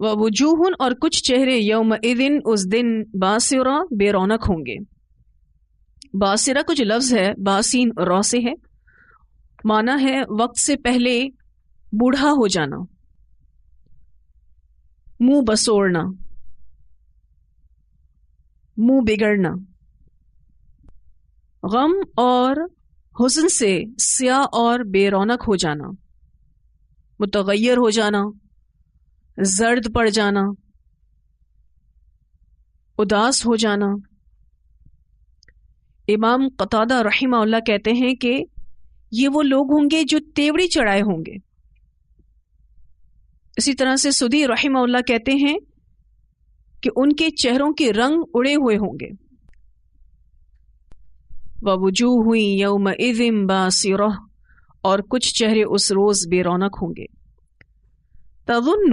ووجوہ اور کچھ چہرے یومئذ اس دن باسرہ بے رونق ہوں گے. باسرہ کچھ لفظ ہے باسین رو سے ہے، معنی ہے وقت سے پہلے بوڑھا ہو جانا، منہ بسوڑنا، منہ بگڑنا. غم اور حزن سے سیاہ اور بے رونق ہو جانا، متغیر ہو جانا، زرد پڑ جانا، اداس ہو جانا. امام قتادہ رحمہ اللہ کہتے ہیں کہ یہ وہ لوگ ہوں گے جو تیوڑی چڑھائے ہوں گے. اسی طرح سے سدی رحمہ اللہ کہتے ہیں کہ ان کے چہروں کے رنگ اڑے ہوئے ہوں گے. وَوُجُوهٌ يَوْمَئِذٍ بَاسِرَةٌ اور کچھ چہرے اس روز بے رونق ہوں گے. تظن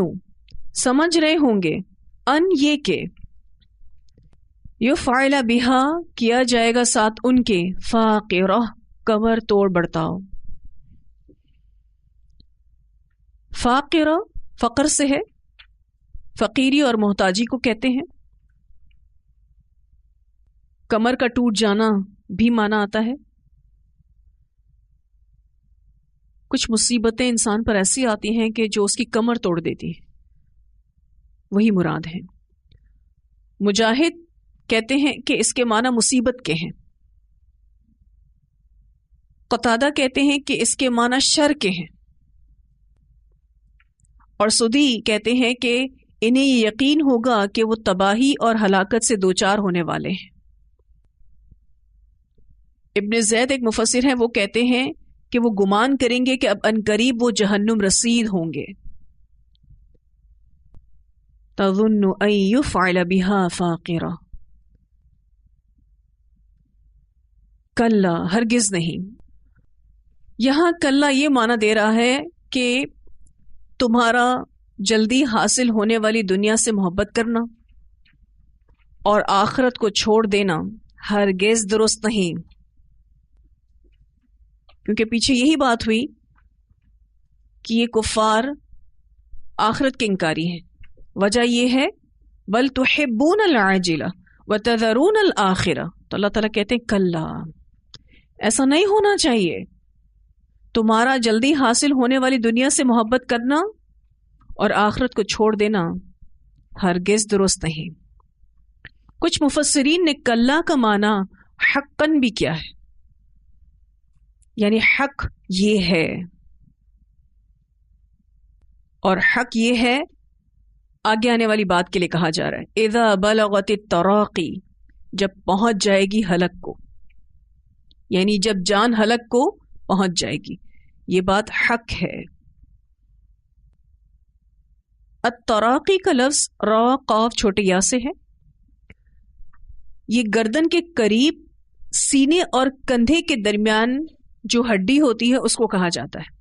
سمجھ رہے ہوں گے، ان یہ کہ یفعل بها کیا جائے گا ساتھ ان کے فاقرہ کمر توڑ برتاؤ. فاقرہ فقر سے ہے، فقیری اور محتاجی کو کہتے ہیں. کمر کا ٹوٹ جانا بھی مانا آتا ہے. کچھ مصیبتیں انسان پر ایسی آتی ہیں کہ جو اس کی کمر توڑ دیتی ہیں، وہی مراد ہے. مجاہد کہتے ہیں کہ اس کے معنی مصیبت کے ہیں. قتادہ کہتے ہیں کہ اس کے معنی شر کے ہیں. اور سدی کہتے ہیں کہ انہیں یہ یقین ہوگا کہ وہ تباہی اور ہلاکت سے دوچار ہونے والے ہیں. ابن زید ایک مفسر ہیں، وہ کہتے ہیں کہ وہ گمان کریں گے کہ اب عنقریب وہ جہنم رسید ہوں گے. تظن ان یفعل بها فاقرہ، کلا ہرگز نہیں. یہاں کلا یہ معنی دے رہا ہے کہ تمہارا جلدی حاصل ہونے والی دنیا سے محبت کرنا اور آخرت کو چھوڑ دینا ہرگز درست نہیں. کیونکہ پیچھے یہی بات ہوئی کہ یہ کفار آخرت کے انکاری ہیں. وجہ یہ ہے بل تحبون العاجلہ وتذرون الآخرہ. تو اللہ تعالیٰ کہتے ہیں کلا، ایسا نہیں ہونا چاہیے. تمہارا جلدی حاصل ہونے والی دنیا سے محبت کرنا اور آخرت کو چھوڑ دینا ہرگز درست نہیں. کچھ مفسرین نے کلا کا معنی حقاً بھی کیا ہے، یعنی حق یہ ہے. اور حق یہ ہے آگے آنے والی بات کے لیے کہا جا رہا ہے. اذا بلغت التراقی، جب پہنچ جائے گی حلق کو، یعنی جب جان حلق کو پہنچ جائے گی. یہ بات حق ہے. التراقی کا لفظ را قاف چھوٹے یا سے ہے. یہ گردن کے قریب سینے اور کندھے کے درمیان جو ہڈی ہوتی ہے اس کو کہا جاتا ہے،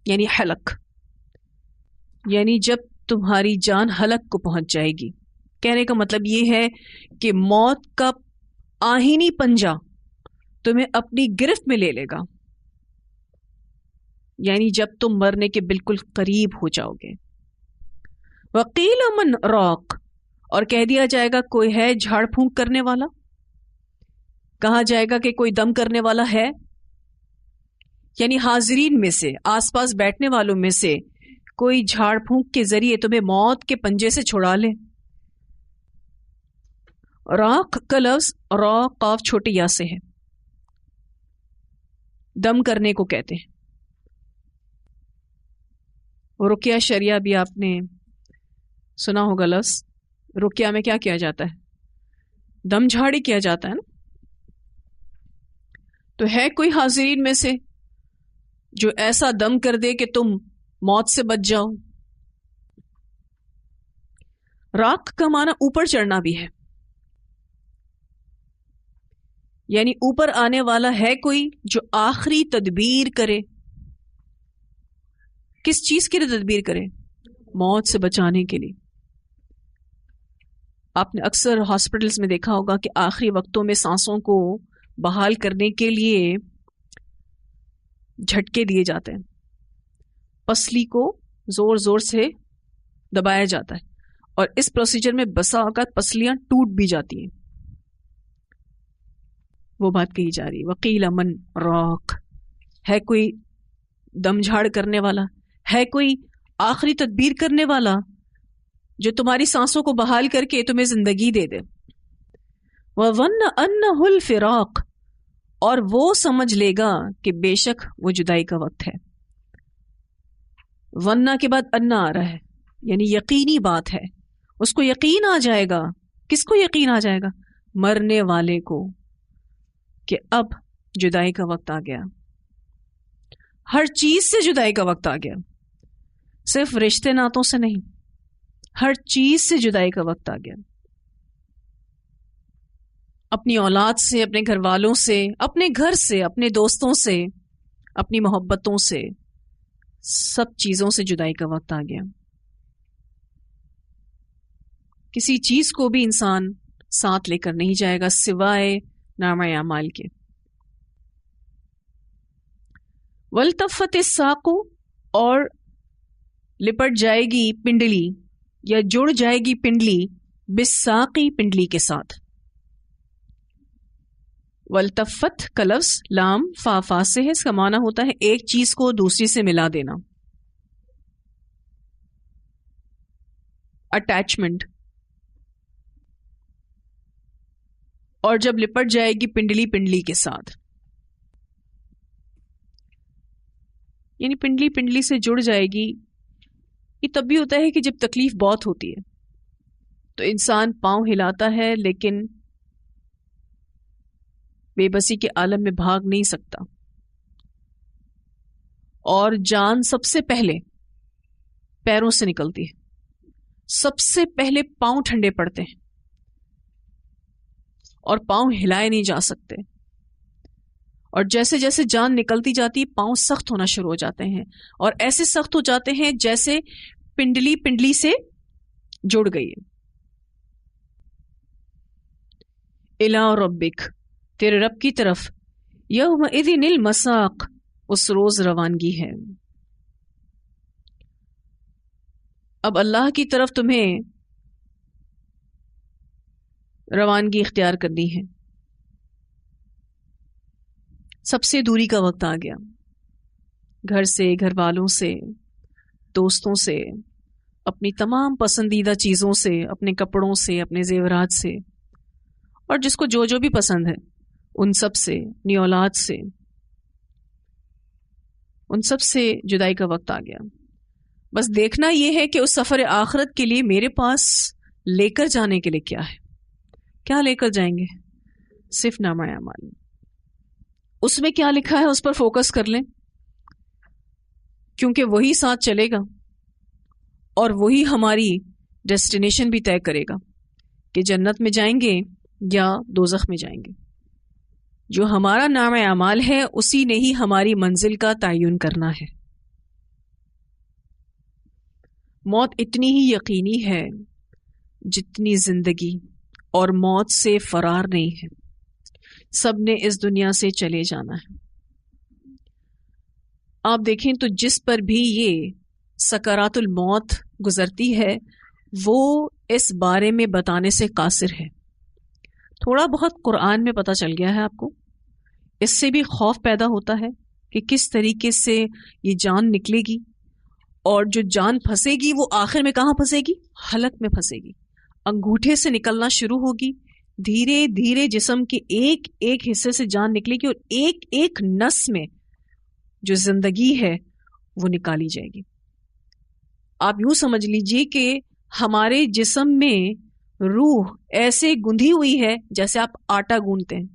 یعنی حلق. یعنی جب تمہاری جان حلق کو پہنچ جائے گی. کہنے کا مطلب یہ ہے کہ موت کا آہینی پنجہ تمہیں اپنی گرفت میں لے لے گا، یعنی جب تم مرنے کے بالکل قریب ہو جاؤ گے. وقیل من راق، اور کہہ دیا جائے گا کوئی ہے جھاڑ پھونک کرنے والا. کہا جائے گا کہ کوئی دم کرنے والا ہے، یعنی حاضرین میں سے، آس پاس بیٹھنے والوں میں سے کوئی جھاڑ پھونک کے ذریعے تمہیں موت کے پنجے سے چھڑا لے. راق کا لفظ را قاف چھوٹی یا سے ہے، دم کرنے کو کہتے ہیں. رقیہ شریعہ بھی آپ نے سنا ہوگا لفظ. رقیہ میں کیا کیا جاتا ہے؟ دم جھاڑی کیا جاتا ہے نا. تو ہے کوئی حاضرین میں سے جو ایسا دم کر دے کہ تم موت سے بچ جاؤ. راق کا معنی اوپر چڑھنا بھی ہے، یعنی اوپر آنے والا ہے کوئی جو آخری تدبیر کرے. کس چیز کے لیے تدبیر کرے؟ موت سے بچانے کے لیے. آپ نے اکثر ہاسپٹلز میں دیکھا ہوگا کہ آخری وقتوں میں سانسوں کو بحال کرنے کے لیے جھٹکے دیے جاتے ہیں، پسلی کو زور زور سے دبایا جاتا ہے، اور اس پروسیجر میں بسا اوقات پسلیاں ٹوٹ بھی جاتی ہیں. وہ بات کہی جا رہی. وقیل من راق، ہے کوئی دم جھاڑ کرنے والا، ہے کوئی آخری تدبیر کرنے والا جو تمہاری سانسوں کو بحال کر کے تمہیں زندگی دے دے. وَظَنَّ أَنَّهُ الْفِرَاقُ، اور وہ سمجھ لے گا کہ بے شک وہ جدائی کا وقت ہے. ظنّ کے بعد انا آ رہا ہے، یعنی یقینی بات ہے. اس کو یقین آ جائے گا. کس کو یقین آ جائے گا؟ مرنے والے کو، کہ اب جدائی کا وقت آ گیا. ہر چیز سے جدائی کا وقت آ گیا، صرف رشتے ناتوں سے نہیں، ہر چیز سے جدائی کا وقت آ گیا. اپنی اولاد سے، اپنے گھر والوں سے، اپنے گھر سے، اپنے دوستوں سے، اپنی محبتوں سے، سب چیزوں سے جدائی کا وقت آ گیا. کسی چیز کو بھی انسان ساتھ لے کر نہیں جائے گا سوائے نامہ اعمال کے. والتفت الساق، اور لپٹ جائے گی پنڈلی یا جڑ جائے گی پنڈلی، بالساقی پنڈلی کے ساتھ. والتفت کا لفظ لام فا سے ہے، اس کا معنی ہوتا ہے ایک چیز کو دوسری سے ملا دینا، اٹیچمنٹ. اور جب لپٹ جائے گی پنڈلی پنڈلی کے ساتھ، یعنی پنڈلی پنڈلی سے جڑ جائے گی. یہ تب بھی ہوتا ہے کہ جب تکلیف بہت ہوتی ہے تو انسان پاؤں ہلاتا ہے لیکن بے بسی کے عالم میں بھاگ نہیں سکتا، اور جان سب سے پہلے پیروں سے نکلتی ہے. سب سے پہلے پاؤں ٹھنڈے پڑتے ہیں اور پاؤں ہلائے نہیں جا سکتے. اور جیسے جیسے جان نکلتی جاتی پاؤں سخت ہونا شروع ہو جاتے ہیں، اور ایسے سخت ہو جاتے ہیں جیسے پنڈلی پنڈلی سے جڑ گئی ہے. الی ربک، تیرے رب کی طرف، یومئذ المساق، اس روز روانگی ہے. اب اللہ کی طرف تمہیں روانگی اختیار کرنی ہے. سب سے دوری کا وقت آ گیا، گھر سے، گھر والوں سے، دوستوں سے، اپنی تمام پسندیدہ چیزوں سے، اپنے کپڑوں سے، اپنے زیورات سے، اور جس کو جو جو بھی پسند ہے ان سب سے، اپنی اولاد سے، ان سب سے جدائی کا وقت آ گیا. بس دیکھنا یہ ہے کہ اس سفر آخرت کے لیے میرے پاس لے کر جانے کے لیے کیا ہے. کیا لے کر جائیں گے؟ صرف نامہ اعمال. اس میں کیا لکھا ہے اس پر فوکس کر لیں، کیونکہ وہی ساتھ چلے گا اور وہی ہماری ڈیسٹینیشن بھی طے کرے گا کہ جنت میں جائیں گے یا دوزخ میں جائیں گے. جو ہمارا نامہ اعمال ہے اسی نے ہی ہماری منزل کا تعین کرنا ہے. موت اتنی ہی یقینی ہے جتنی زندگی، اور موت سے فرار نہیں ہے. سب نے اس دنیا سے چلے جانا ہے. آپ دیکھیں تو جس پر بھی یہ سکرات الموت گزرتی ہے وہ اس بارے میں بتانے سے قاصر ہے. تھوڑا بہت قرآن میں پتہ چل گیا ہے آپ کو، اس سے بھی خوف پیدا ہوتا ہے کہ کس طریقے سے یہ جان نکلے گی، اور جو جان پھنسے گی وہ آخر میں کہاں پھنسے گی؟ حلق میں پھنسے گی. انگوٹھے سے نکلنا شروع ہوگی، دھیرے دھیرے جسم کے ایک ایک حصے سے جان نکلے گی، اور ایک ایک نس میں جو زندگی ہے وہ نکالی جائے گی. آپ یوں سمجھ لیجئے کہ ہمارے جسم میں روح ایسے گندھی ہوئی ہے جیسے آپ آٹا گوندتے ہیں،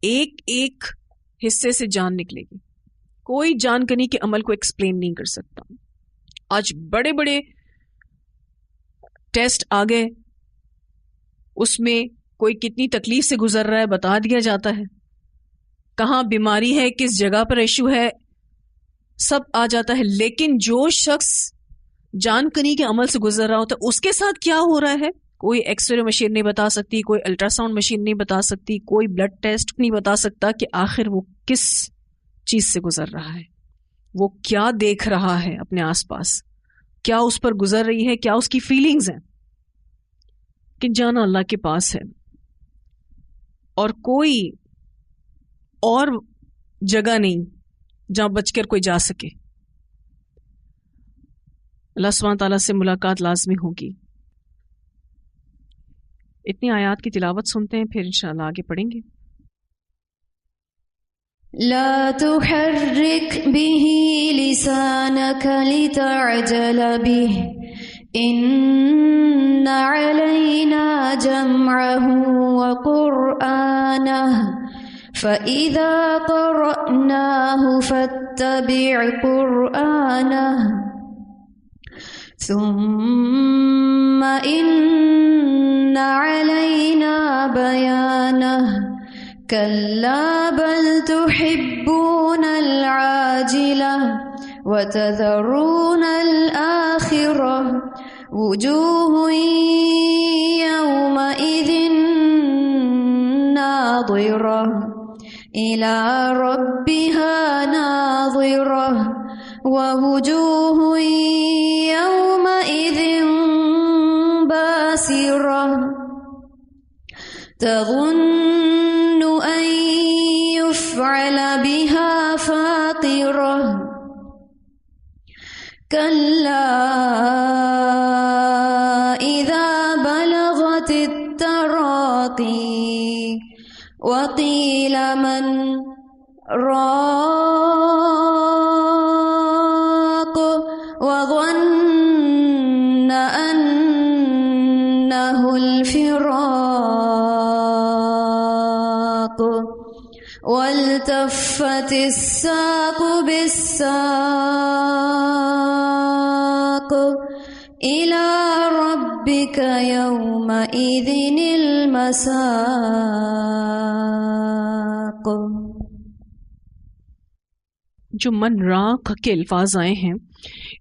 ایک ایک حصے سے جان نکلے گی. کوئی جان کنی کے عمل کو ایکسپلین نہیں کر سکتا. آج بڑے بڑے ٹیسٹ آ گئے، اس میں کوئی کتنی تکلیف سے گزر رہا ہے بتا دیا جاتا ہے، کہاں بیماری ہے، کس جگہ پر ایشو ہے، سب آ جاتا ہے. لیکن جو شخص جان کنی کے عمل سے گزر رہا ہوتا ہے اس کے ساتھ کیا ہو رہا ہے کوئی ایکس رے مشین نہیں بتا سکتی، کوئی الٹرا ساؤنڈ مشین نہیں بتا سکتی، کوئی بلڈ ٹیسٹ نہیں بتا سکتا کہ آخر وہ کس چیز سے گزر رہا ہے، وہ کیا دیکھ رہا ہے اپنے آس پاس. کیا اس پر گزر رہی ہے، کیا اس کی فیلنگز ہیں، کہ جانا اللہ کے پاس ہے اور کوئی اور جگہ نہیں جہاں بچ کر کوئی جا سکے. اللہ سبحانہ تعالیٰ سے ملاقات لازمی ہوگی. اتنی آیات کی تلاوت سنتے ہیں، پھر انشاءاللہ آگے پڑھیں گے. لا تحرك به لسانك لتعجل به إن علينا جمعه وقرآنه فإذا قرأناه فاتبع قرآنه ثم إن علينا بيانه كلا بل تحبون العاجلة وتذرون الآخرة وجوه يومئذ ناظرة إلى ربها ناظرة ووجوه يومئذ باسرة تظن أن يفعل بها فاقرة كلا إذا بلغت التراقي وقيل من راق وظن أنه الفراق والتفت الساق بالساق إلى ربك يومئذ المساق. جو من راق کے الفاظ آئے ہیں،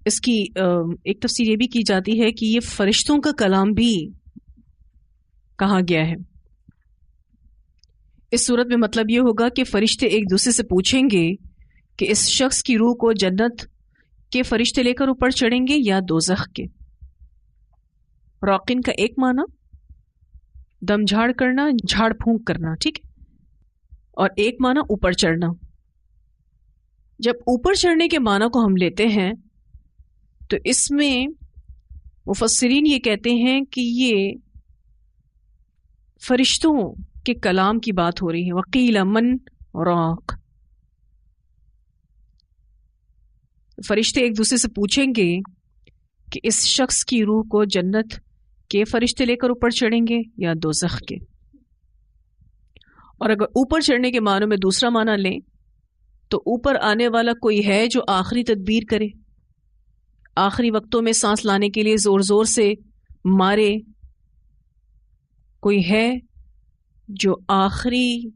اس کی ایک تفسیر یہ بھی کی جاتی ہے کہ یہ فرشتوں کا کلام بھی کہا گیا ہے. اس صورت میں مطلب یہ ہوگا کہ فرشتے ایک دوسرے سے پوچھیں گے کہ اس شخص کی روح کو جنت کے فرشتے لے کر اوپر چڑھیں گے یا دوزخ کے. راقین کا ایک معنی دم جھاڑ کرنا، جھاڑ پھونک کرنا، ٹھیک ہے، اور ایک معنی اوپر چڑھنا. جب اوپر چڑھنے کے معنی کو ہم لیتے ہیں تو اس میں مفسرین یہ کہتے ہیں کہ یہ فرشتوں کے کلام کی بات ہو رہی ہے. وقیل من راق، فرشتے ایک دوسرے سے پوچھیں گے کہ اس شخص کی روح کو جنت کے فرشتے لے کر اوپر چڑھیں گے یا دوزخ کے. اور اگر اوپر چڑھنے کے معنوں میں دوسرا معنی لیں تو اوپر آنے والا کوئی ہے جو آخری تدبیر کرے، آخری وقتوں میں سانس لانے کے لیے زور زور سے مارے، کوئی ہے جو آخری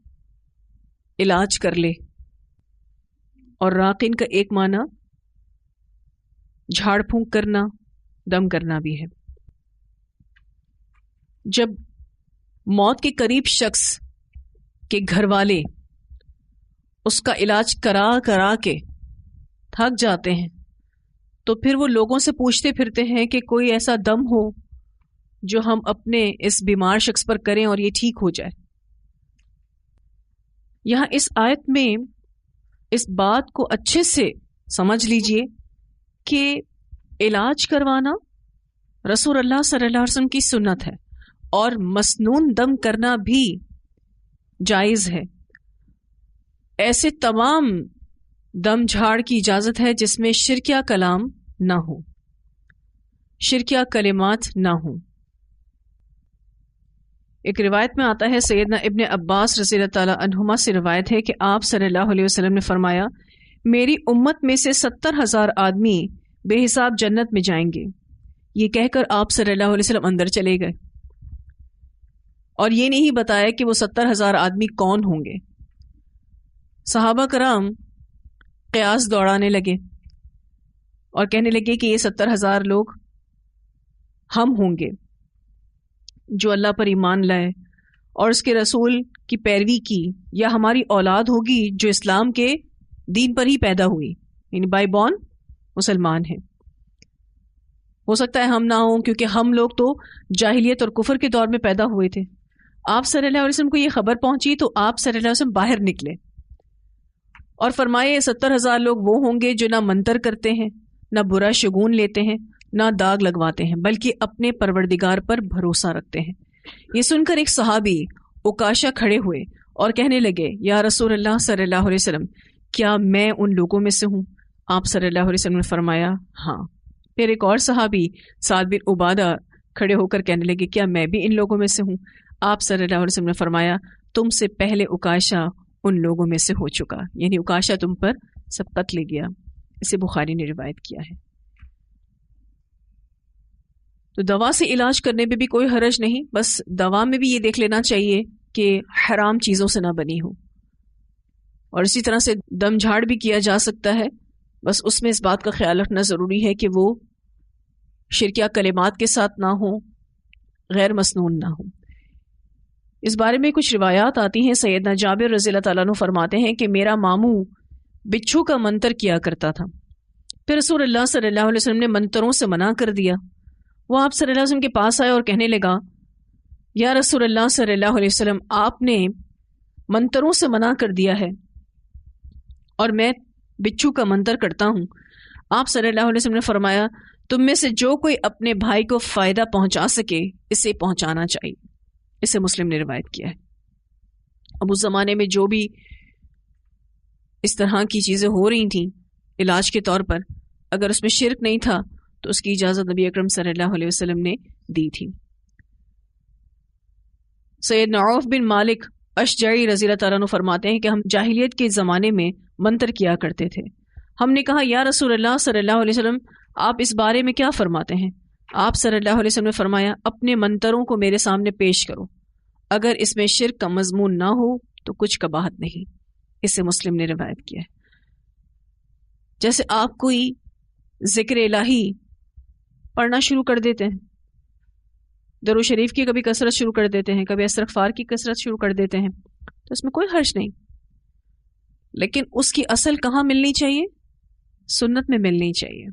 علاج کر لے. اور راقین کا ایک معنی جھاڑ پھونک کرنا، دم کرنا بھی ہے. جب موت کے قریب شخص کے گھر والے اس کا علاج کرا کرا کے تھک جاتے ہیں تو پھر وہ لوگوں سے پوچھتے پھرتے ہیں کہ کوئی ایسا دم ہو جو ہم اپنے اس بیمار شخص پر کریں اور یہ ٹھیک ہو جائے. یہاں اس آیت میں اس بات کو اچھے سے سمجھ لیجئے کہ علاج کروانا رسول اللہ صلی اللہ علیہ وسلم کی سنت ہے اور مسنون دم کرنا بھی جائز ہے. ایسے تمام دم جھاڑ کی اجازت ہے جس میں شرکیہ کلام نہ ہو، شرکیہ کلمات نہ ہوں. ایک روایت میں آتا ہے، سیدنا ابن عباس رضی اللہ تعالیٰ عنہما سے روایت ہے کہ آپ صلی اللہ علیہ وسلم نے فرمایا، میری امت میں سے 70,000 آدمی بے حساب جنت میں جائیں گے. یہ کہہ کر آپ صلی اللہ علیہ وسلم اندر چلے گئے اور یہ نہیں بتایا کہ وہ 70,000 آدمی کون ہوں گے. صحابہ کرام قیاس دوڑانے لگے اور کہنے لگے کہ یہ 70,000 لوگ ہم ہوں گے جو اللہ پر ایمان لائے اور اس کے رسول کی پیروی کی، یا ہماری اولاد ہوگی جو اسلام کے دین پر ہی پیدا ہوئی، یعنی بائی بورن مسلمان ہیں. ہو سکتا ہے ہم نہ ہوں، کیونکہ ہم لوگ تو جاہلیت اور کفر کے دور میں پیدا ہوئے تھے. آپ صلی اللہ علیہ وسلم کو یہ خبر پہنچی تو آپ صلی اللہ علیہ وسلم باہر نکلے اور فرمائے 70,000 لوگ وہ ہوں گے جو نہ منتر کرتے ہیں، نہ برا شگون لیتے ہیں، نہ داغ لگواتے ہیں، بلکہ اپنے پروردگار پر بھروسہ رکھتے ہیں. یہ سن کر ایک صحابی اوکاشا کھڑے ہوئے اور کہنے لگے، یا رسول اللہ صلی اللہ علیہ وسلم، کیا میں ان لوگوں میں سے ہوں؟ آپ صلی اللہ علیہ وسلم نے فرمایا ہاں. پھر ایک اور صحابی سعد بن عبادہ کھڑے ہو کر کہنے لگے، کیا میں بھی ان لوگوں میں سے ہوں؟ آپ صلی اللہ علیہ وسلم نے فرمایا، تم سے پہلے اوکاشا ان لوگوں میں سے ہو چکا، یعنی اوکاشا تم پر سبقت لے گیا. اسے بخاری نے روایت کیا ہے. تو دوا سے علاج کرنے میں بھی کوئی حرج نہیں، بس دوا میں بھی یہ دیکھ لینا چاہیے کہ حرام چیزوں سے نہ بنی ہو. اور اسی طرح سے دم جھاڑ بھی کیا جا سکتا ہے، بس اس میں اس بات کا خیال رکھنا ضروری ہے کہ وہ شرکیہ کلمات کے ساتھ نہ ہو، غیر مسنون نہ ہو. اس بارے میں کچھ روایات آتی ہیں. سیدنا جابر رضی اللہ تعالیٰ عنہ فرماتے ہیں کہ میرا ماموں بچھو کا منتر کیا کرتا تھا، پھر رسول اللہ صلی اللہ علیہ وسلم نے منتروں سے منع کر دیا. وہ آپ صلی اللہ علیہ وسلم کے پاس آئے اور کہنے لگا، یا رسول اللہ صلی اللہ علیہ وسلم، آپ نے منتروں سے منع کر دیا ہے اور میں بچھو کا منتر کرتا ہوں. آپ صلی اللہ علیہ وسلم نے فرمایا، تم میں سے جو کوئی اپنے بھائی کو فائدہ پہنچا سکے اسے پہنچانا چاہیے. اسے مسلم نے روایت کیا ہے. اب اس زمانے میں جو بھی اس طرح کی چیزیں ہو رہی تھیں علاج کے طور پر، اگر اس میں شرک نہیں تھا تو اس کی اجازت نبی اکرم صلی اللہ علیہ وسلم نے دی تھی. سیدنا عوف بن مالک اشجعی رضی اللہ تعالیٰ عنہ فرماتے ہیں کہ ہم جاہلیت کے زمانے میں منتر کیا کرتے تھے. ہم نے کہا، یا رسول اللہ صلی اللہ علیہ وسلم، آپ اس بارے میں کیا فرماتے ہیں؟ آپ صلی اللہ علیہ وسلم نے فرمایا، اپنے منتروں کو میرے سامنے پیش کرو، اگر اس میں شرک کا مضمون نہ ہو تو کچھ قباحت نہیں. اسے مسلم نے روایت کیا ہے. جیسے آپ کوئی ذکر الہی پڑھنا شروع کر دیتے ہیں، درود شریف کی کبھی کثرت شروع کر دیتے ہیں، کبھی استغفار کی کثرت شروع کر دیتے ہیں، تو اس میں کوئی حرج نہیں، لیکن اس کی اصل کہاں ملنی چاہیے؟ سنت میں ملنی چاہیے.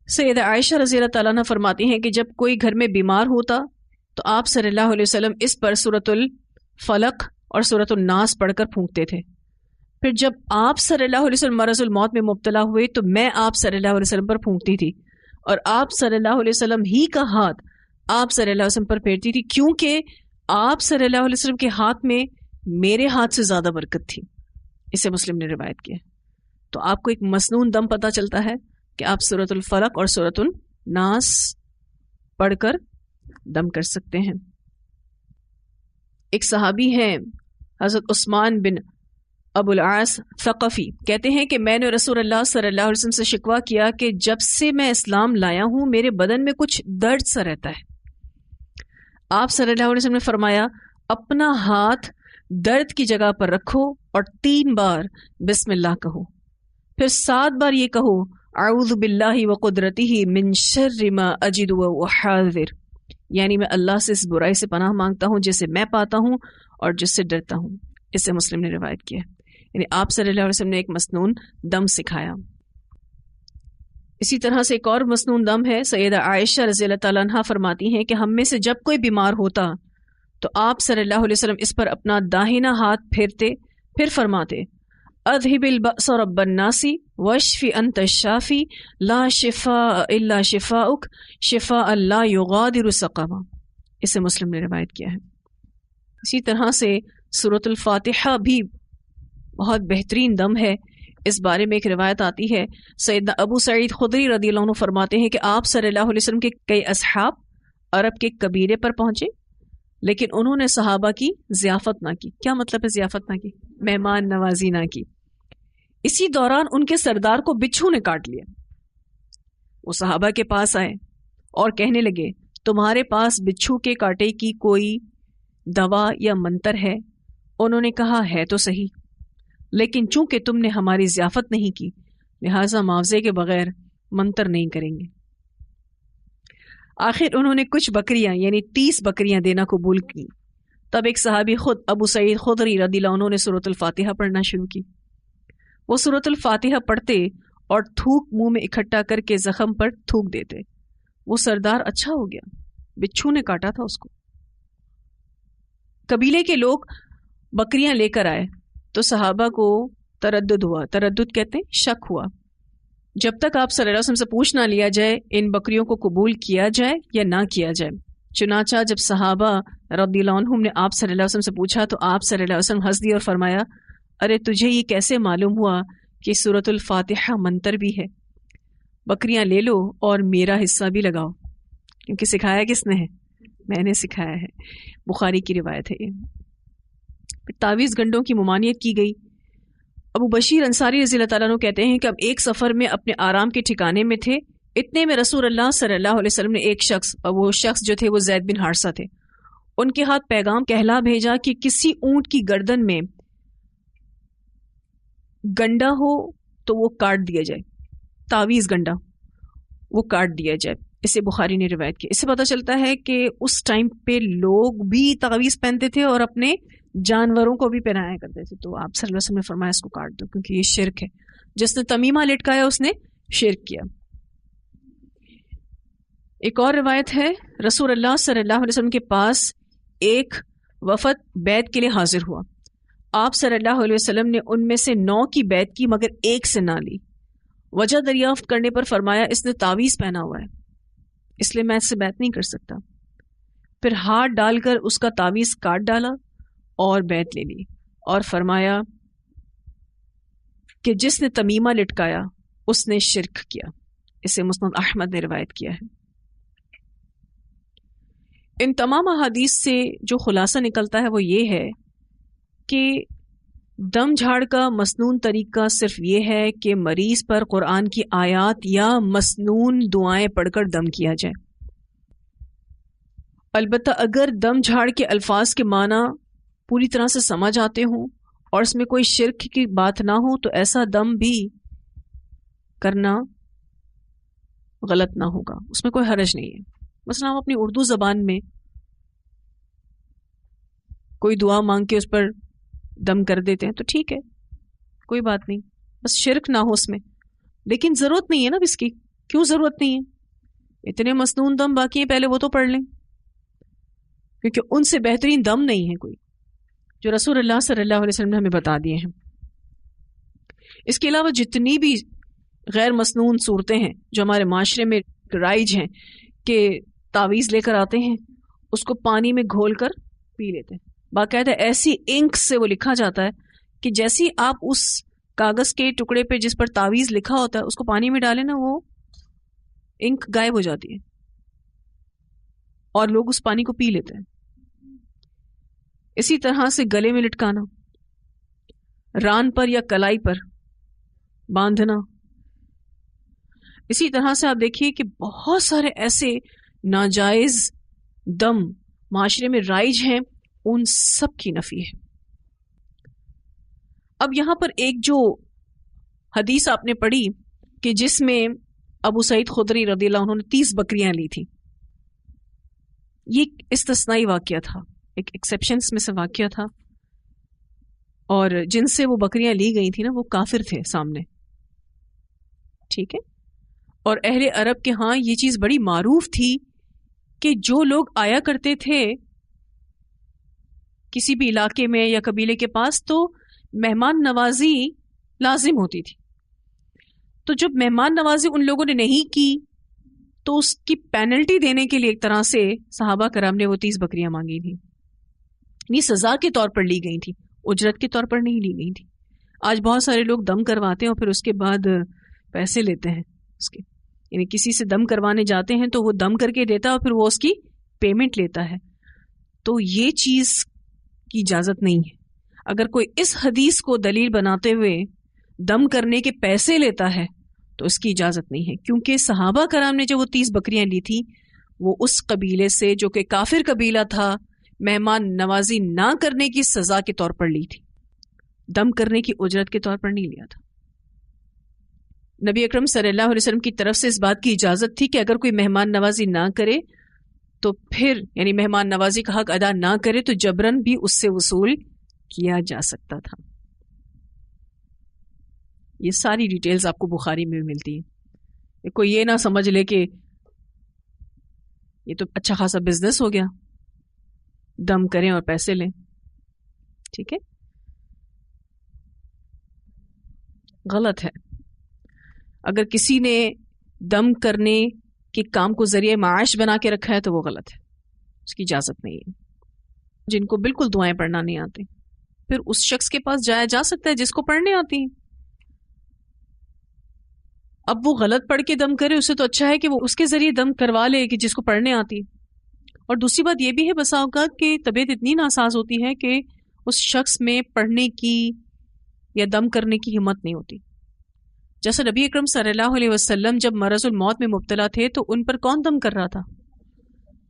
سیدہ عائشہ رضی اللہ تعالیٰ عنہ فرماتی ہیں کہ جب کوئی گھر میں بیمار ہوتا تو آپ صلی اللہ علیہ وسلم اس پر سورۃ الفلق اور سورۃ الناس پڑھ کر پھونکتے تھے. پھر جب آپ صلی اللہ علیہ وسلم مرض الموت میں مبتلا ہوئے تو میں آپ صلی اللہ علیہ وسلم پر پھونکتی تھی، اور آپ صلی اللہ علیہ وسلم ہی کا ہاتھ آپ صلی اللہ علیہ وسلم پر پھیرتی تھی، کیونکہ آپ صلی اللہ علیہ وسلم کے ہاتھ میں میرے ہاتھ سے زیادہ برکت تھی. اسے مسلم نے روایت کیا. تو آپ کو ایک مسنون دم پتہ چلتا ہے کہ آپ سورۃ الفلق اور سورۃ الناس پڑھ کر دم کر سکتے ہیں. ایک صحابی ہیں حضرت عثمان بن ابو العاص ثقفی، کہتے ہیں کہ میں نے رسول اللہ صلی اللہ علیہ وسلم سے شکوہ کیا کہ جب سے میں اسلام لایا ہوں میرے بدن میں کچھ درد سا رہتا ہے. آپ صلی اللہ علیہ وسلم نے فرمایا، اپنا ہاتھ درد کی جگہ پر رکھو اور 3 بار بسم اللہ کہو، پھر 7 بار یہ کہو، اعوذ باللہ وقدرتہ من شر ما اجد واحاذر، یعنی میں اللہ سے اس برائی سے پناہ مانگتا ہوں جسے میں پاتا ہوں اور جس سے ڈرتا ہوں. اسے مسلم نے روایت کیا. یعنی آپ صلی اللہ علیہ وسلم نے ایک مسنون دم سکھایا. اسی طرح سے ایک اور مسنون دم ہے. سیدہ عائشہ رضی اللہ تعالیٰ عنہا فرماتی ہیں کہ ہم میں سے جب کوئی بیمار ہوتا تو آپ صلی اللہ علیہ وسلم اس پر اپنا داہنا ہاتھ پھیرتے، پھر فرماتے، اذهب البأس رب الناس واشف انت الشافی لا شفاء الا شفاؤک شفاء لا یغادر سقما. اسے مسلم نے روایت کیا ہے. اسی طرح سے سورۃ الفاتحہ بھی بہت بہترین دم ہے. اس بارے میں ایک روایت آتی ہے، سیدنا ابو سعید خدری رضی اللہ عنہ فرماتے ہیں کہ آپ صلی اللہ علیہ وسلم کے کئی اصحاب عرب کے قبیلے پر پہنچے، لیکن انہوں نے صحابہ کی ضیافت نہ کی. کیا مطلب ہے ضیافت نہ کی؟ مہمان نوازی نہ کی. اسی دوران ان کے سردار کو بچھو نے کاٹ لیا. وہ صحابہ کے پاس آئے اور کہنے لگے، تمہارے پاس بچھو کے کاٹے کی کوئی دوا یا منتر ہے؟ انہوں نے کہا، ہے تو صحیح، لیکن چونکہ تم نے ہماری ضیافت نہیں کی لہٰذا معاوضے کے بغیر منتر نہیں کریں گے. آخر انہوں نے کچھ بکریاں یعنی 30 بکریاں دینا قبول کی. تب ایک صحابی خود ابو سعید خدری رضی اللہ عنہ نے سورۃ الفاتحہ پڑھنا شروع کی. وہ سورۃ الفاتحہ پڑھتے اور تھوک منہ میں اکٹھا کر کے زخم پر تھوک دیتے. وہ سردار اچھا ہو گیا، بچھو نے کاٹا تھا اس کو. قبیلے کے لوگ بکریاں لے کر آئے تو صحابہ کو تردد ہوا. تردد کہتے ہیں شک ہوا. جب تک آپ صلی اللہ علیہ وسلم سے پوچھ نہ لیا جائے ان بکریوں کو قبول کیا جائے یا نہ کیا جائے. چنانچہ جب صحابہ رضی اللہ عنہم نے آپ صلی اللہ علیہ وسلم سے پوچھا تو آپ صلی اللہ علیہ وسلم ہنس دیے اور فرمایا، ارے تجھے یہ کیسے معلوم ہوا کہ سورۃ الفاتحہ منتر بھی ہے؟ بکریاں لے لو اور میرا حصہ بھی لگاؤ. کیونکہ سکھایا کس نے ہے؟ میں نے سکھایا ہے. بخاری کی روایت ہے. تعویذ گنڈوں کی ممانعت کی گئی. ابو بشیر انصاری رضی اللہ تعالیٰ عنہ کہتے ہیں کہ اب ایک سفر میں اپنے آرام کے ٹھکانے میں تھے. اتنے میں رسول اللہ صلی اللہ علیہ وسلم نے ایک شخص، اور وہ شخص جو تھے وہ زید بن حارثہ تھے، ان کے ہاتھ پیغام کہلا بھیجا کہ کسی اونٹ کی گردن میں گنڈا ہو تو وہ کاٹ دیا جائے. تعویذ گنڈا وہ کاٹ دیا جائے. اسے بخاری نے روایت کی. اس سے پتہ چلتا ہے کہ اس ٹائم پہ لوگ بھی تعویذ پہنتے تھے اور اپنے جانوروں کو بھی پہنایا کرتے تھے. تو آپ صلی اللہ علیہ وسلم نے فرمایا اس کو کاٹ دو کیونکہ یہ شرک ہے. جس نے تمیمہ لٹکایا اس نے شرک کیا. ایک اور روایت ہے، رسول اللہ صلی اللہ علیہ وسلم کے پاس ایک وفد بیعت کے لیے حاضر ہوا. آپ صلی اللہ علیہ وسلم نے ان میں سے 9 کی بیعت کی مگر ایک سے نہ لی. وجہ دریافت کرنے پر فرمایا اس نے تعویذ پہنا ہوا ہے اس لیے میں اس سے بیعت نہیں کر سکتا. پھر ہاتھ ڈال کر اس کا تعویذ کاٹ ڈالا اور بیعت لے لی اور فرمایا کہ جس نے تمیمہ لٹکایا اس نے شرک کیا. اسے مسند احمد نے روایت کیا ہے. ان تمام احادیث سے جو خلاصہ نکلتا ہے وہ یہ ہے کہ دم جھاڑ کا مسنون طریقہ صرف یہ ہے کہ مریض پر قرآن کی آیات یا مسنون دعائیں پڑھ کر دم کیا جائے. البتہ اگر دم جھاڑ کے الفاظ کے معنی پوری طرح سے سمجھ آتے ہوں اور اس میں کوئی شرک کی بات نہ ہو تو ایسا دم بھی کرنا غلط نہ ہوگا، اس میں کوئی حرج نہیں ہے. مثلا ہم اپنی اردو زبان میں کوئی دعا مانگ کے اس پر دم کر دیتے ہیں تو ٹھیک ہے، کوئی بات نہیں، بس شرک نہ ہو اس میں. لیکن ضرورت نہیں ہے نا اس کی. کیوں ضرورت نہیں ہے؟ اتنے مسنون دم باقی ہیں، پہلے وہ تو پڑھ لیں، کیونکہ ان سے بہترین دم نہیں ہے کوئی جو رسول اللہ صلی اللہ علیہ وسلم نے ہمیں بتا دیے ہیں. اس کے علاوہ جتنی بھی غیر مسنون صورتیں ہیں جو ہمارے معاشرے میں رائج ہیں کہ تعویذ لے کر آتے ہیں، اس کو پانی میں گھول کر پی لیتے ہیں. باقاعدہ ایسی انک سے وہ لکھا جاتا ہے کہ جیسی آپ اس کاغذ کے ٹکڑے پہ جس پر تعویذ لکھا ہوتا ہے اس کو پانی میں ڈالیں نا، وہ انک غائب ہو جاتی ہے اور لوگ اس پانی کو پی لیتے ہیں. اسی طرح سے گلے میں لٹکانا، ران پر یا کلائی پر باندھنا. اسی طرح سے آپ دیکھیے کہ بہت سارے ایسے ناجائز دم معاشرے میں رائج ہیں، ان سب کی نفی ہے. اب یہاں پر ایک جو حدیث آپ نے پڑھی کہ جس میں ابو سعید خدری رضی اللہ عنہ نے 30 بکریاں لی تھی، یہ استثنائی واقعہ تھا، ایک ایکسیپشنز میں سے واقعہ تھا، اور جن سے وہ بکریاں لی گئی تھی نا وہ کافر تھے سامنے. ٹھیک ہے. اور اہل عرب کے ہاں یہ چیز بڑی معروف تھی کہ جو لوگ آیا کرتے تھے کسی بھی علاقے میں یا قبیلے کے پاس تو مہمان نوازی لازم ہوتی تھی. تو جب مہمان نوازی ان لوگوں نے نہیں کی تو اس کی پینلٹی دینے کے لیے ایک طرح سے صحابہ کرام نے وہ 30 بکریاں مانگی تھی. یہ سزا کے طور پر لی گئی تھی، اجرت کے طور پر نہیں لی گئی تھی. آج بہت سارے لوگ دم کرواتے ہیں اور پھر اس کے بعد پیسے لیتے ہیں اس کے، یعنی کسی سے دم کروانے جاتے ہیں تو وہ دم کر کے دیتا ہے اور پھر وہ اس کی پیمنٹ لیتا ہے. تو یہ چیز کی اجازت نہیں ہے. اگر کوئی اس حدیث کو دلیل بناتے ہوئے دم کرنے کے پیسے لیتا ہے تو اس کی اجازت نہیں ہے، کیونکہ صحابہ کرام نے جو وہ 30 بکریاں لی تھی وہ اس قبیلے سے جو کہ کافر قبیلہ تھا مہمان نوازی نہ کرنے کی سزا کے طور پر لی تھی، دم کرنے کی اجرت کے طور پر نہیں لیا تھا. نبی اکرم صلی اللہ علیہ وسلم کی طرف سے اس بات کی اجازت تھی کہ اگر کوئی مہمان نوازی نہ کرے تو پھر یعنی مہمان نوازی کا حق ادا نہ کرے تو جبرن بھی اس سے وصول کیا جا سکتا تھا. یہ ساری ڈیٹیلز آپ کو بخاری میں ملتی ہیں. کوئی یہ نہ سمجھ لے کہ یہ تو اچھا خاصا بزنس ہو گیا، دم کریں اور پیسے لیں. ٹھیک ہے، غلط ہے. اگر کسی نے دم کرنے کے کام کو ذریعہ معاش بنا کے رکھا ہے تو وہ غلط ہے، اس کی اجازت نہیں ہے. جن کو بالکل دعائیں پڑھنا نہیں آتی، پھر اس شخص کے پاس جایا جا سکتا ہے جس کو پڑھنے آتی ہیں. اب وہ غلط پڑھ کے دم کرے، اسے تو اچھا ہے کہ وہ اس کے ذریعے دم کروا لے کہ جس کو پڑھنے آتی. اور دوسری بات یہ بھی ہے بسا اوقات کہ طبیعت اتنی ناساز ہوتی ہے کہ اس شخص میں پڑھنے کی یا دم کرنے کی ہمت نہیں ہوتی. جیسا نبی اکرم صلی اللہ علیہ وسلم جب مرض الموت میں مبتلا تھے تو ان پر کون دم کر رہا تھا؟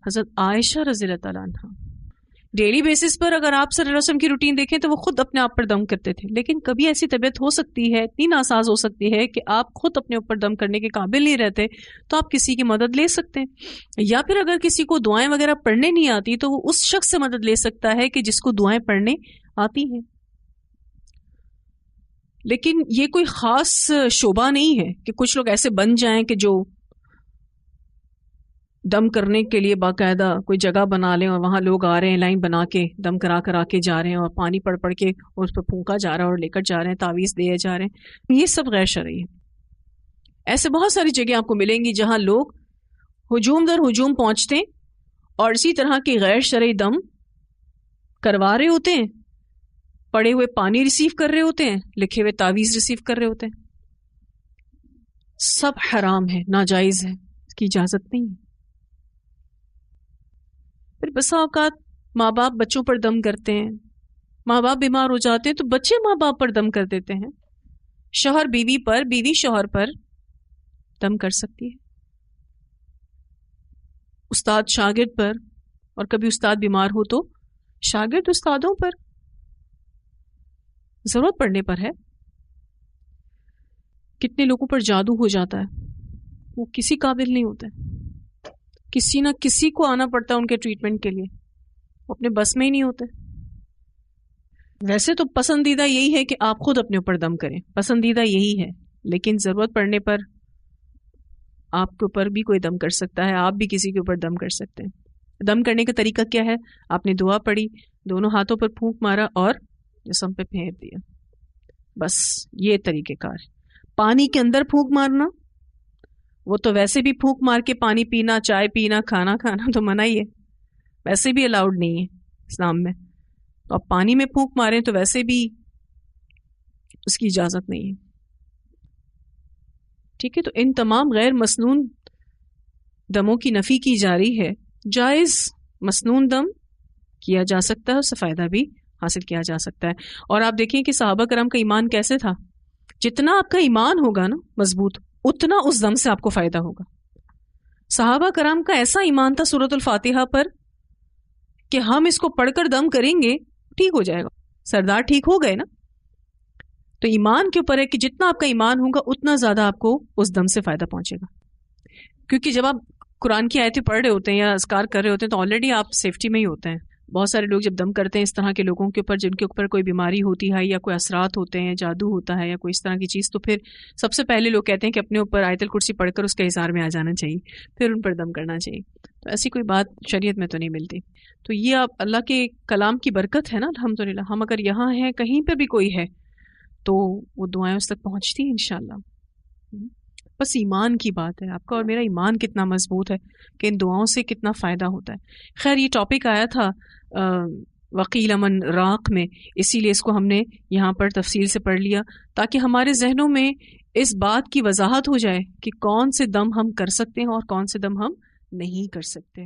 حضرت عائشہ رضی اللہ تعالیٰ عنہ. ڈیلی بیسس پر اگر آپ صلی اللہ علیہ وسلم کی روٹین دیکھیں تو وہ خود اپنے آپ پر دم کرتے تھے. لیکن کبھی ایسی طبیعت ہو سکتی ہے، اتنی ناساز ہو سکتی ہے کہ آپ خود اپنے اوپر دم کرنے کے قابل نہیں رہتے، تو آپ کسی کی مدد لے سکتے ہیں. یا پھر اگر کسی کو دعائیں وغیرہ پڑھنے نہیں آتی تو وہ اس شخص سے مدد لے سکتا ہے کہ جس کو دعائیں پڑھنے آتی ہیں. لیکن یہ کوئی خاص شعبہ نہیں ہے کہ کچھ لوگ ایسے بن جائیں کہ جو دم کرنے کے لیے باقاعدہ کوئی جگہ بنا لیں اور وہاں لوگ آ رہے ہیں لائن بنا کے دم کرا کے جا رہے ہیں اور پانی پڑھ کے اس پہ پھونکا جا رہا ہے اور لے کر جا رہے ہیں، تعویذ دیے جا رہے ہیں. یہ سب غیر شرعی ہے. ایسے بہت ساری جگہیں آپ کو ملیں گی جہاں لوگ ہجوم در ہجوم پہنچتے ہیں اور اسی طرح کے غیر شرعی دم کروا رہے ہوتے ہیں، پڑے ہوئے پانی ریسیو کر رہے ہوتے ہیں، لکھے ہوئے تعویذ ریسیو کر رہے ہوتے ہیں. سب حرام ہے، ناجائز ہے، اس کی اجازت نہیں ہے. پھر بسا اوقات ماں باپ بچوں پر دم کرتے ہیں، ماں باپ بیمار ہو جاتے ہیں تو بچے ماں باپ پر دم کر دیتے ہیں. شوہر بیوی پر، بیوی شوہر پر دم کر سکتی ہے، استاد شاگرد پر، اور کبھی استاد بیمار ہو تو شاگرد استادوں پر، ضرورت پڑنے پر ہے. کتنے لوگوں پر جادو ہو جاتا ہے، وہ کسی قابل نہیں ہوتے، کسی نہ کسی کو آنا پڑتا ہے ان کے ٹریٹمنٹ کے لیے، وہ اپنے بس میں ہی نہیں ہوتے. ویسے تو پسندیدہ یہی ہے کہ آپ خود اپنے اوپر دم کریں، پسندیدہ یہی ہے، لیکن ضرورت پڑنے پر آپ کے اوپر بھی کوئی دم کر سکتا ہے، آپ بھی کسی کے اوپر دم کر سکتے ہیں. دم کرنے کا طریقہ کیا ہے؟ آپ نے دعا پڑھی، دونوں ہاتھوں پر پھونک مارا اور جسم پہ پھیر دیا، بس یہ طریقہ کار ہے. پانی کے اندر پھونک مارنا، وہ تو ویسے بھی پھونک مار کے پانی پینا، چائے پینا، کھانا کھانا تو منع ہی ہے، ویسے بھی الاؤڈ نہیں ہے اسلام میں. تو آپ پانی میں پھونک ماریں تو ویسے بھی اس کی اجازت نہیں ہے. ٹھیک ہے، تو ان تمام غیر مسنون دموں کی نفی کی جا رہی ہے. جائز مسنون دم کیا جا سکتا ہے، اس سے فائدہ بھی حاصل کیا جا سکتا ہے. اور آپ دیکھیں کہ صحابہ کرام کا ایمان کیسے تھا. جتنا آپ کا ایمان ہوگا نا مضبوط، اتنا اس دم سے آپ کو فائدہ ہوگا. صحابہ کرام کا ایسا ایمان تھا سورۃ الفاتحہ پر کہ ہم اس کو پڑھ کر دم کریں گے ٹھیک ہو جائے گا. سردار ٹھیک ہو گئے نا. تو ایمان کے اوپر ہے کہ جتنا آپ کا ایمان ہوگا اتنا زیادہ آپ کو اس دم سے فائدہ پہنچے گا. کیونکہ جب آپ قرآن کی آیتیں پڑھ رہے ہوتے ہیں یا اذکار کر رہے ہوتے ہیں تو آلریڈی آپ سیفٹی میں ہی ہوتے ہیں. بہت سارے لوگ جب دم کرتے ہیں اس طرح کے لوگوں کے اوپر جن کے اوپر کوئی بیماری ہوتی ہے یا کوئی اثرات ہوتے ہیں، جادو ہوتا ہے یا کوئی اس طرح کی چیز، تو پھر سب سے پہلے لوگ کہتے ہیں کہ اپنے اوپر آیت الکرسی پڑھ کر اس کے اظہار میں آ جانا چاہیے، پھر ان پر دم کرنا چاہیے. تو ایسی کوئی بات شریعت میں تو نہیں ملتی. تو یہ آپ اللہ کے کلام کی برکت ہے نا الحمدللہ. ہم اگر یہاں ہیں، کہیں پہ بھی کوئی ہے تو وہ دعائیں اس تک پہنچتی ہیں انشاءاللہ. بس ایمان کی بات ہے، آپ کا اور میرا ایمان کتنا مضبوط ہے کہ ان دعاؤں سے کتنا فائدہ ہوتا ہے. خیر یہ ٹاپک آیا تھا وقیل من راق میں، اسی لیے اس کو ہم نے یہاں پر تفصیل سے پڑھ لیا تاکہ ہمارے ذہنوں میں اس بات کی وضاحت ہو جائے کہ کون سے دم ہم کر سکتے ہیں اور کون سے دم ہم نہیں کر سکتے.